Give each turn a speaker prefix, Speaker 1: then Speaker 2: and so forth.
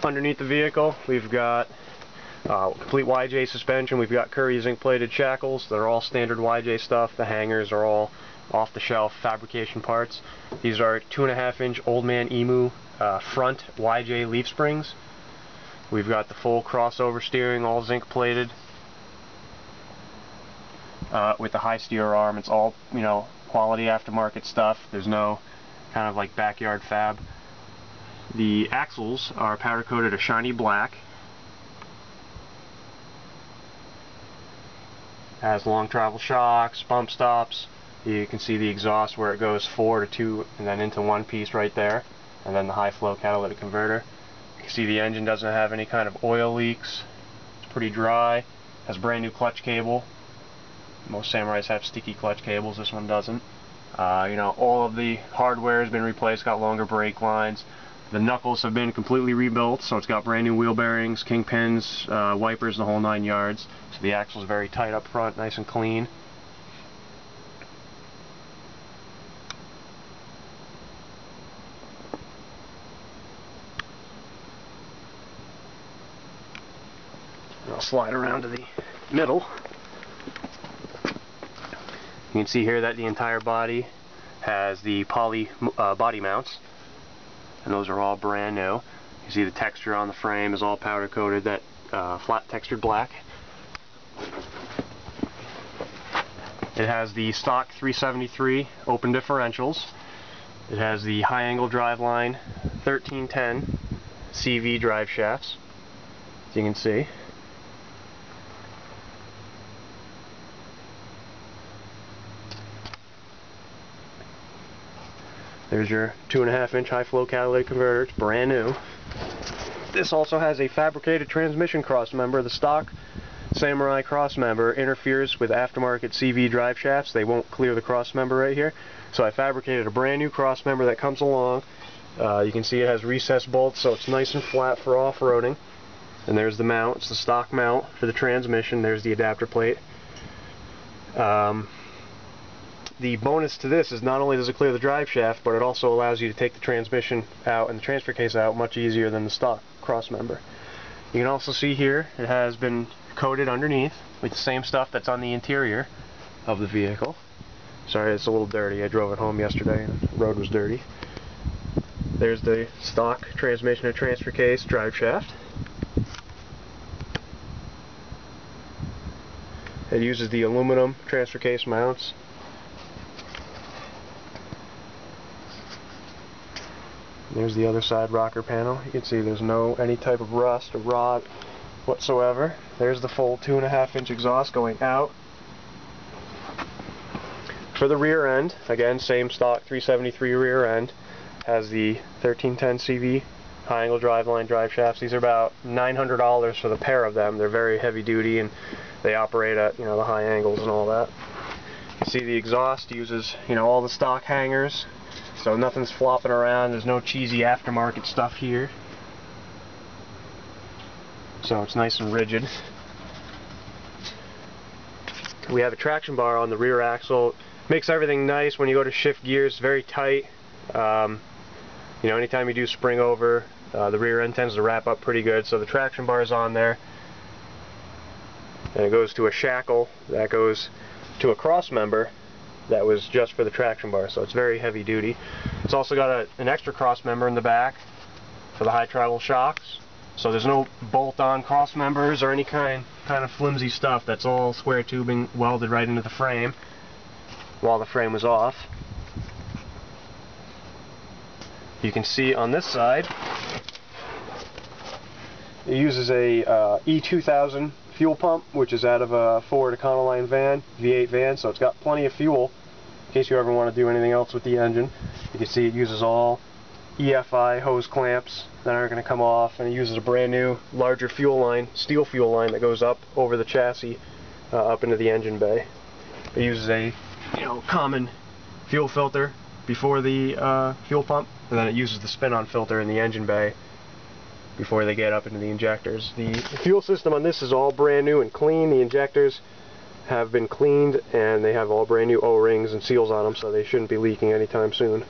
Speaker 1: Underneath the vehicle, we've got complete YJ suspension. We've got Curry zinc plated shackles. They're all standard YJ stuff. The hangers are all off-the-shelf fabrication parts. These are 2.5-inch Old Man Emu front YJ leaf springs. We've got the full crossover steering, all zinc plated, with the high steer arm. It's all, you know, quality aftermarket stuff. There's no kind of like backyard fab. The axles are powder coated a shiny black. Has long travel shocks, bump stops. You can see the exhaust where it goes 4 to 2 and then into one piece right there, and then the high flow catalytic converter. You can see the engine doesn't have any kind of oil leaks. It's pretty dry. Has brand new clutch cable. Most Samurais have sticky clutch cables. This one doesn't. You know, all of the hardware has been replaced. Got longer brake lines. The knuckles have been completely rebuilt, so it's got brand new wheel bearings, kingpins, wipers, the whole 9 yards. So the axle is very tight up front, nice and clean. I'll slide around to the middle. You can see here that the entire body has the poly body mounts, and those are all brand new. You see the texture on the frame is all powder coated, that flat textured black. It has the stock 373 open differentials. It has the high angle driveline 1310 CV drive shafts, as you can see. There's your 2.5-inch high flow catalytic converter. It's brand new. This also has a fabricated transmission cross member. The stock Samurai cross member interferes with aftermarket CV drive shafts. They won't clear the cross member right here. So I fabricated a brand new cross member that comes along. You can see it has recessed bolts, so it's nice and flat for off-roading. And there's the mount. It's the stock mount for the transmission. There's the adapter plate. The bonus to this is not only does it clear the drive shaft, but it also allows you to take the transmission out and the transfer case out much easier than the stock cross member. You can also see here it has been coated underneath with the same stuff that's on the interior of the vehicle. Sorry, it's a little dirty. I drove it home yesterday and the road was dirty. There's the stock transmission and transfer case drive shaft. It uses the aluminum transfer case mounts. There's the other side rocker panel. You can see there's no any type of rust or rot whatsoever. There's the full 2.5-inch exhaust going out. For the rear end, again, same stock 373 rear end. Has the 1310 CV high angle driveline drive shafts. These are about $900 for the pair of them. They're very heavy duty and they operate at, you know, the high angles and all that. You see the exhaust uses, you know, all the stock hangers. So nothing's flopping around. There's no cheesy aftermarket stuff here. So it's nice and rigid. We have a traction bar on the rear axle. Makes everything nice when you go to shift gears. It's very tight. You know, anytime you do spring over, the rear end tends to wrap up pretty good. So the traction bar is on there. And it goes to a shackle that goes to a cross member that was just for the traction bar, so it's very heavy duty. It's also got an extra cross member in the back for the high travel shocks, so there's no bolt-on cross members or any kind of flimsy stuff. That's all square tubing welded right into the frame while the frame was off. You can see on this side it uses a E2000 fuel pump, which is out of a Ford Econoline van, V8 van, so it's got plenty of fuel in case you ever want to do anything else with the engine. You can see it uses all EFI hose clamps that aren't going to come off, and it uses a brand new larger fuel line, steel fuel line that goes up over the chassis up into the engine bay. It uses a, you know, common fuel filter before the fuel pump, and then it uses the spin-on filter in the engine bay before they get up into the injectors. The fuel system on this is all brand new and clean. The injectors have been cleaned and they have all brand new O-rings and seals on them, so they shouldn't be leaking anytime soon.